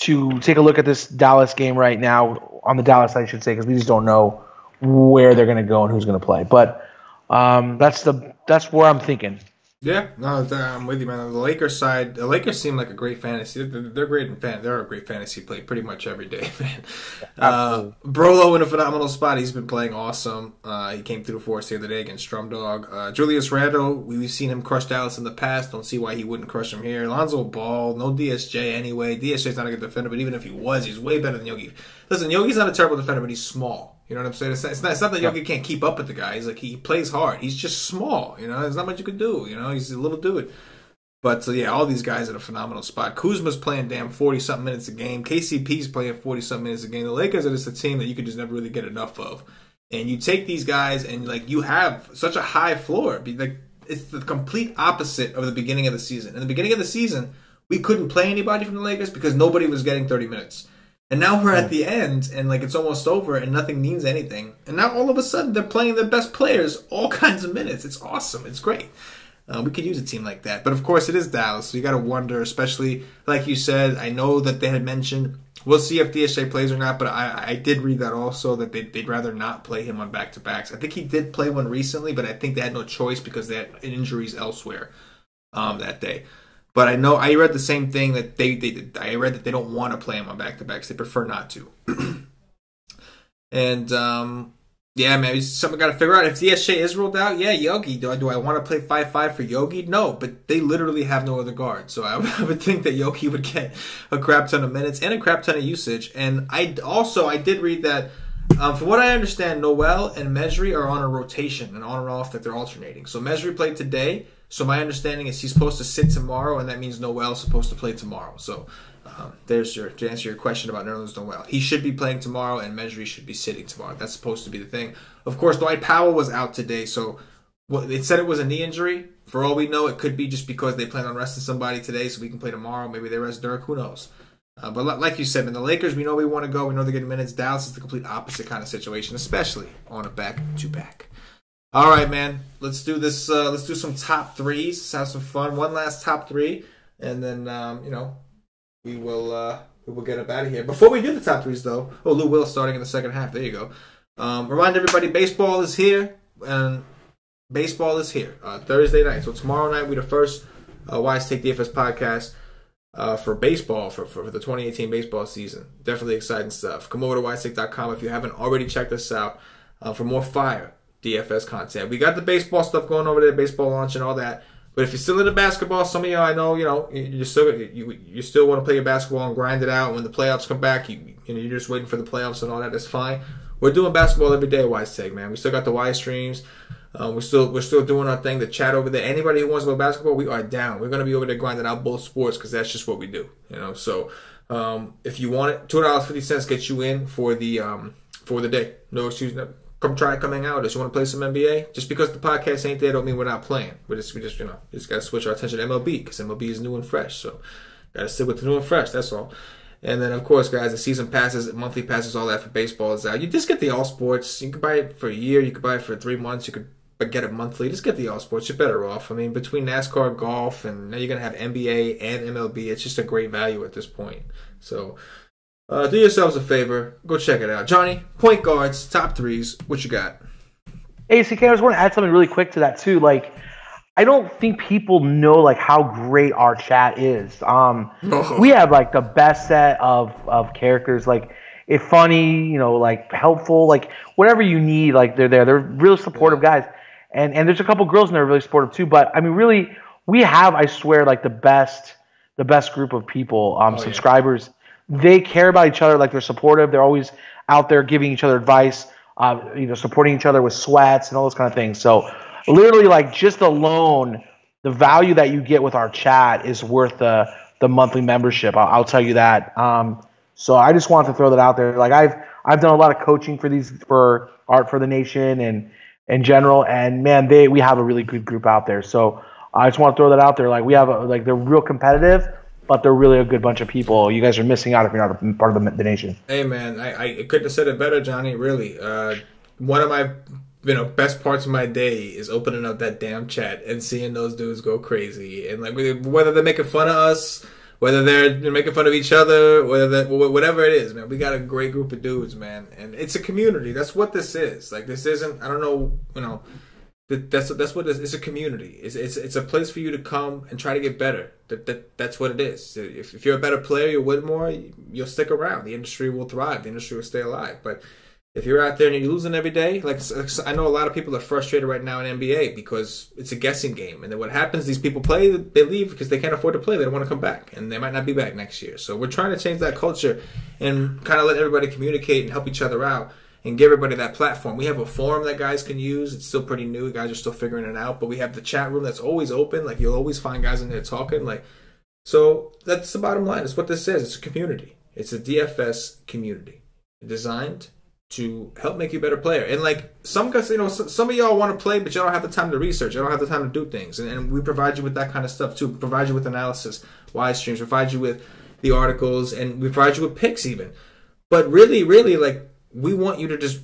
S2: to take a look at this Dallas game right now on the Dallas side, I should say, because we just don't know where they're going to go and who's going to play. But that's where I'm thinking.
S1: Yeah, no, I'm with you, man. On the Lakers side, the Lakers seem like a great fantasy. They're great in they're a great fantasy play pretty much every day, man. Brolo in a phenomenal spot. He's been playing awesome. He came through for us the other day against Strumdog. Julius Randle, we've seen him crush Dallas in the past. Don't see why he wouldn't crush him here. Lonzo Ball, no DSJ anyway. DSJ's not a good defender, but even if he was, he's way better than Yogi. Listen, Yogi's not a terrible defender, but he's small. You know what I'm saying? It's not that Yogi can't keep up with the guy. He plays hard. He's just small. There's not much you can do. He's a little dude. But so yeah, all these guys at a phenomenal spot. Kuzma's playing 40-something minutes a game. KCP's playing 40-something minutes a game. The Lakers are just a team that you can just never really get enough of. And you take these guys and you have such a high floor. It's the complete opposite of the beginning of the season. In the beginning of the season, we couldn't play anybody from the Lakers because nobody was getting 30 minutes. And now we're at the end, and it's almost over, and nothing means anything. And now all of a sudden, they're playing their best players all kinds of minutes. It's awesome. It's great. We could use a team like that. But of course, it is Dallas, so you got to wonder, especially like you said. I know that they had mentioned we'll see if DSJ plays or not, but I did read that also that they'd rather not play him on back-to-backs. I think he did play one recently, but I think they had no choice because they had injuries elsewhere that day. But I read the same thing that I read that they don't want to play him on back-to-backs. They prefer not to. And yeah, man, it's something got to figure out. If DSJ is ruled out, yeah, Yogi. Do I want to play 5-5 for Yogi? No, but they literally have no other guard. So I would think that Yogi would get a crap ton of minutes and a crap ton of usage. And I did read that. From what I understand, Noel and Mesri are on a rotation and on and off that they're alternating. So Mesri played today. So my understanding is he's supposed to sit tomorrow, and that means Noel's supposed to play tomorrow. So to answer your question about Nerlens Noel. He should be playing tomorrow, and Mesri should be sitting tomorrow. That's supposed to be the thing. Of course, Dwight Powell was out today, so it said it was a knee injury. For all we know, it could be just because they plan on resting somebody today so we can play tomorrow. Maybe they rest Dirk. Who knows? But like you said, man, the Lakers, we know we want to go. We know they're getting minutes. Dallas is the complete opposite kind of situation, especially on a back-to-back. All right, man. Let's do this. Let's do some top threes. Let's have some fun. One last top three, and then we will get up out of here. Before we do the top threes, though, Lou Will starting in the second half. There you go. Remind everybody, baseball is here, and baseball is here Thursday night. So tomorrow night we the first Wise Take DFS podcast for baseball for the 2018 baseball season. Definitely exciting stuff. Come over to wisetake.com if you haven't already checked us out for more fire DFS content. We got the baseball stuff going over there, baseball launch and all that. But if you're still into basketball, some of y'all I know, you still want to play your basketball and grind it out. When the playoffs come back, you're just waiting for the playoffs and all that. That's fine. We're doing basketball every day at Wise Take, man. We still got the Wise streams. We're still doing our thing. The chat over there. Anybody who wants to go basketball, we are down. We're gonna be over there grinding out both sports because that's just what we do. So if you want it, $2.50 gets you in for the day. No excuse. No. Come try coming out. If you want to play some NBA, just because the podcast ain't there don't mean we're not playing. We just got to switch our attention to MLB because MLB is new and fresh. So got to stick with the new and fresh. That's all. And then of course, guys, the season passes, monthly passes, all that for baseball is out. You just get the all sports. You can buy it for a year. You could buy it for 3 months. You could get it monthly. Just get the all sports. You're better off. I mean, between NASCAR, golf, and now you're gonna have NBA and MLB. It's just a great value at this point. So. Do yourselves a favor. Go check it out. Johnny, point guards, top threes. What you got?
S2: Hey, CK, I just want to add something really quick to that, too. I don't think people know, how great our chat is. We have, the best set of characters. If funny, helpful, whatever you need, they're there. They're real supportive guys. and there's a couple girls in there really supportive too. But I mean, really, we have, I swear, like the best group of people, subscribers. Yeah. They care about each other, like they're supportive. They're always out there giving each other advice, supporting each other with sweats and all those kind of things. So literally, like just alone, the value that you get with our chat is worth the monthly membership. I'll tell you that. So I just wanted to throw that out there. Like I've done a lot of coaching for Art for the Nation and in general, and man, we have a really good group out there. So I just want to throw that out there. Like we have they're real competitive, but they're really a good bunch of people. You guys are missing out if you're not a part of the nation.
S1: Hey man, I couldn't have said it better, Johnny. Really, one of my best parts of my day is opening up that damn chat and seeing those dudes go crazy, and like whether they're making fun of us, whether they're making fun of each other, whatever it is, man. We got a great group of dudes, man, and it's a community. That's what this is. Like this isn't. I don't know. That's what it is. It's a community. It's a place for you to come and try to get better. That's what it is. If you're a better player, you'll win more. You'll stick around. The industry will thrive. The industry will stay alive. But if you're out there and you're losing every day, like I know a lot of people are frustrated right now in NBA because it's a guessing game. And then what happens? These people play, they leave because they can't afford to play. They don't want to come back, and they might not be back next year. So we're trying to change that culture and kind of let everybody communicate and help each other out. And give everybody that platform. We have a forum that guys can use. It's still pretty new. Guys are still figuring it out. But we have the chat room that's always open. Like you'll always find guys in there talking. Like, so that's the bottom line. It's what this is. It's a community. It's a DFS community designed to help make you a better player. And like some guys, some of y'all want to play, but you don't have the time to research. You don't have the time to do things. And we provide you with that kind of stuff too. Provide you with analysis, live streams. Provide you with the articles, and we provide you with picks even. But really, like. We want you to just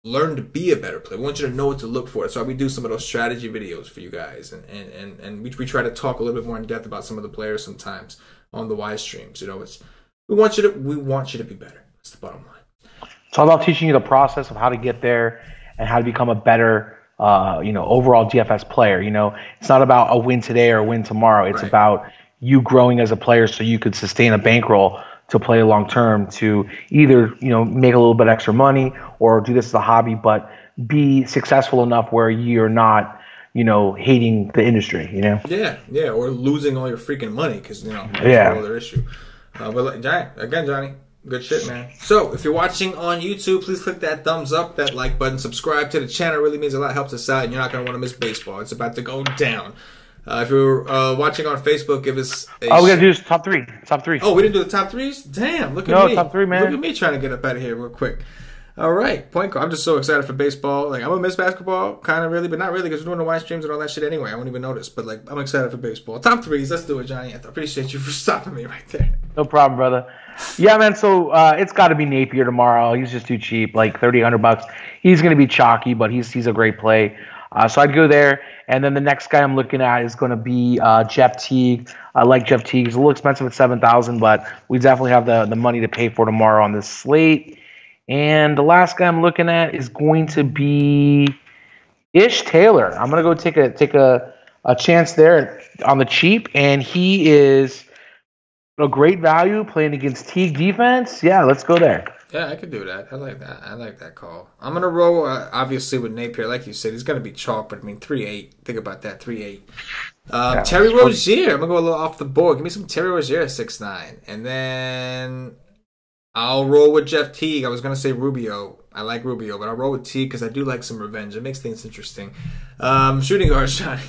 S1: learn to be a better player. We want you to know what to look for. So we do some of those strategy videos for you guys, and we try to talk a little bit more in depth about some of the players sometimes on the live streams. We want you to be better. That's the bottom line.
S2: It's all about teaching you the process of how to get there and how to become a better, overall DFS player. It's not about a win today or a win tomorrow. It's about you growing as a player so you could sustain a bankroll to play long term, to either make a little bit extra money or do this as a hobby, but be successful enough where you're not hating the industry.
S1: Yeah, or losing all your freaking money because that's another issue. But Johnny, good shit, man. So if you're watching on YouTube, please click that thumbs up, that like button, subscribe to the channel. It really means a lot, helps us out, and you're not gonna want to miss baseball. It's about to go down. If you're watching on Facebook, give us
S2: we gotta do this top three.
S1: Oh, we didn't do the top threes? Damn, look at me.
S2: No, top three, man.
S1: Look at me trying to get up out of here real quick. All right, point guard. I'm just so excited for baseball. Like, I'm going to miss basketball, kind of really, but not really because we're doing the live streams and all that shit anyway. I won't even notice, but like, I'm excited for baseball. Top threes, let's do it, Johnny. I appreciate you for stopping me right there.
S2: No problem, brother. Yeah, man, so it's got to be Napier tomorrow. He's just too cheap, like $3,000. He's going to be chalky, but he's a great play. So I'd go there. And then the next guy I'm looking at is going to be Jeff Teague. I like Jeff Teague. He's a little expensive at $7,000, but we definitely have the money to pay for tomorrow on this slate. And the last guy I'm looking at is going to be Ish Taylor. I'm going to go take a chance there on the cheap, and he is a great value playing against Teague defense. Yeah, let's go there.
S1: Yeah, I could do that. I like that. I like that call. I'm going to roll, obviously, with Napier. Like you said, he's going to be chalk, but I mean, 3-8. Think about that, 3-8. Terry Rozier. I'm going to go a little off the board. Give me some Terry Rozier at 6'9". And then I'll roll with Jeff Teague. I was going to say Rubio. I like Rubio, but I'll roll with Teague because I do like some revenge. It makes things interesting. Shooting guard, Johnny.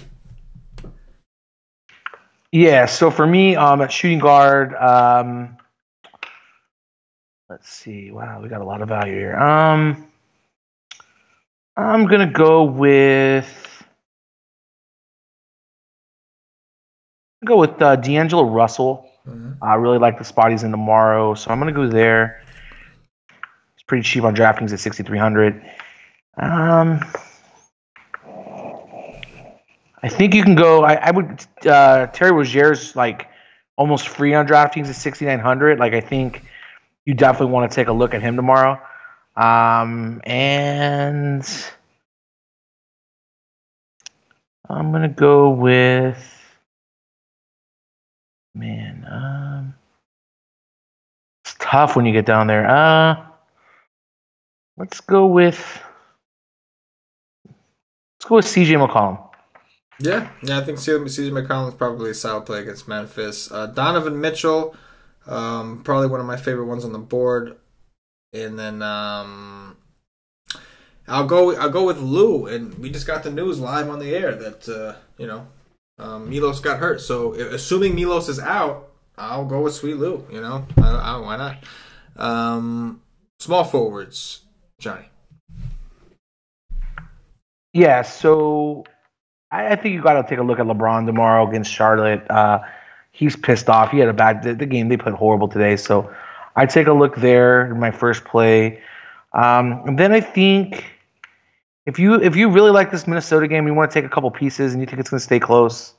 S2: Yeah, so for me, at shooting guard, let's see. Wow, we got a lot of value here. I'm gonna go with D'Angelo Russell. Mm-hmm. I really like the spot he's in tomorrow, so I'm gonna go there. It's pretty cheap on DraftKings at 6,300. I think you can go. I would. Terry Rozier's like almost free on DraftKings at 6,900. Like, I think you definitely want to take a look at him tomorrow. And I'm gonna go with it's tough when you get down there. Let's go with Let's go with CJ McCollum.
S1: Yeah, I think CJ McCollum is probably a solid play against Memphis. Donovan Mitchell, probably one of my favorite ones on the board. And then I'll go with Lou. And we just got the news live on the air that Milos got hurt. So assuming Milos is out, I'll go with Sweet Lou. Why not? Small forwards, Johnny.
S2: Yeah, so I think you got to take a look at LeBron tomorrow against Charlotte. He's pissed off. He had the game they played horrible today. So I take a look there in my first play. And then I think if you really like this Minnesota game, you want to take a couple pieces and you think it's going to stay close.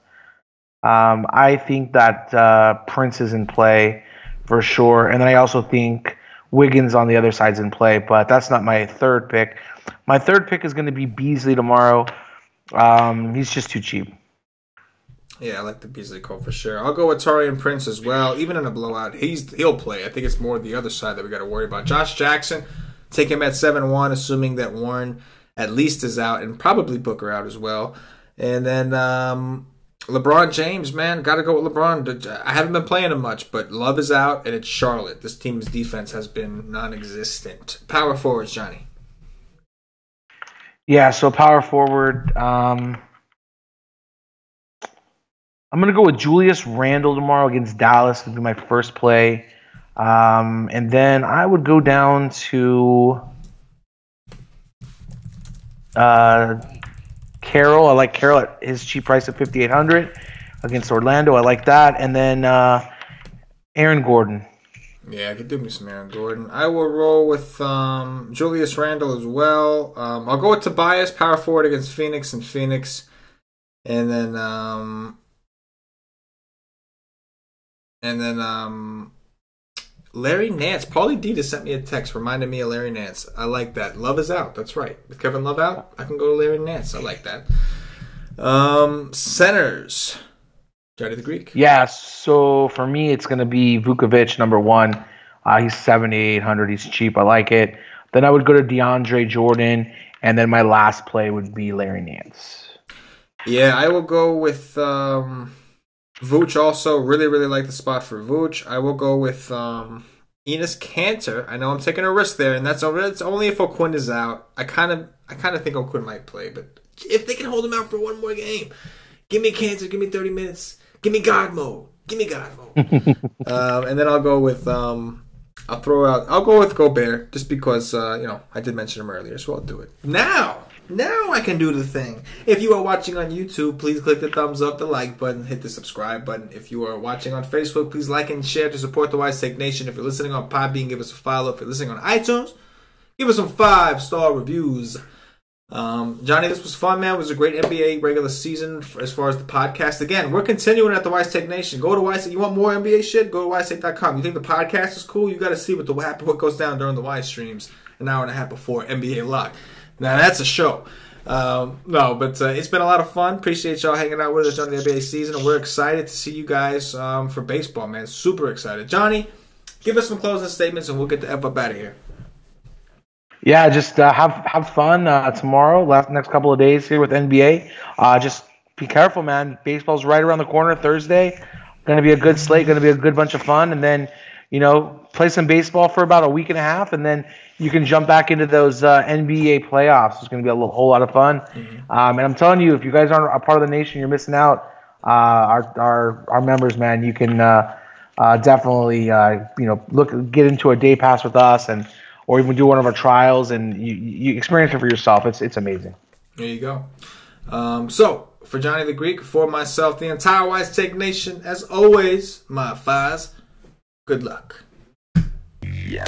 S2: I think that Prince is in play for sure. And then I also think Wiggins on the other side's in play, but that's not my third pick. My third pick is going to be Beasley tomorrow. He's just too cheap.
S1: Yeah, I like the Beasley call for sure. I'll go with Taurean Prince as well. Even in a blowout, he'll play. I think it's more the other side that we got to worry about. Josh Jackson, take him at 7-1, assuming that Warren at least is out, and probably Booker out as well. And then LeBron James, man, got to go with LeBron. I haven't been playing him much, but Love is out, and it's Charlotte. This team's defense has been non-existent. Power forwards, Johnny.
S2: Yeah, so power forward. I'm going to go with Julius Randle tomorrow against Dallas. It'll be my first play. And then I would go down to Carroll. I like Carroll at his cheap price of $5,800 against Orlando. I like that. And then Aaron Gordon.
S1: Yeah, I could do me some Aaron Gordon. I will roll with Julius Randle as well. I'll go with Tobias, power forward against Phoenix and Phoenix. And then Larry Nance. Paulie D just sent me a text reminding me of Larry Nance. I like that. Love is out. That's right. With Kevin Love out, I can go to Larry Nance. I like that. Centers. Johnny the Greek.
S2: Yeah, so for me, it's going to be Vukovic, number one. He's $7,800. He's cheap. I like it. Then I would go to DeAndre Jordan, and then my last play would be Larry Nance.
S1: Yeah, I will go with Vooch also. Really, really like the spot for Vooch. I will go with Enes Kanter. I know I'm taking a risk there, and it's only if O'Quinn is out. I kind of think O'Quinn might play, but if they can hold him out for one more game, give me Kanter, give me 30 minutes. Give me God mode. And then I'll go with I'll go with Gobert just because I did mention him earlier, so I'll do it. Now I can do the thing. If you are watching on YouTube, please click the thumbs up, the like button, hit the subscribe button. If you are watching on Facebook, please like and share to support the Wise Take Nation. If you're listening on Podbean, give us a follow. If you're listening on iTunes, give us some 5-star reviews. Johnny, this was fun, man. It was a great NBA regular season as far as the podcast. Again, we're continuing at the Wise Take Nation. Go to Wise. You want more NBA shit? Go to wisetake.com. You think the podcast is cool? You got to see what goes down during the Wise streams an hour and a half before NBA Lock. Now that's a show. It's been a lot of fun. Appreciate y'all hanging out with us during the NBA season, and we're excited to see you guys for baseball, man. Super excited. Johnny, give us some closing statements, and we'll get the F up out of here.
S2: Yeah, just have fun tomorrow, next couple of days here with NBA. Just be careful, man. Baseball's right around the corner Thursday. Going to be a good slate, going to be a good bunch of fun. And then, play some baseball for about a week and a half, and then you can jump back into those NBA playoffs. It's going to be a whole lot of fun. Mm-hmm. And I'm telling you, if you guys aren't a part of the nation, you're missing out. Our members, man, you can definitely get into a day pass with us or even do one of our trials, and you experience it for yourself. It's amazing.
S1: There you go. So, for Johnny the Greek, for myself, the entire Wise Take Nation, as always, my Fies, good luck.
S2: Yeah.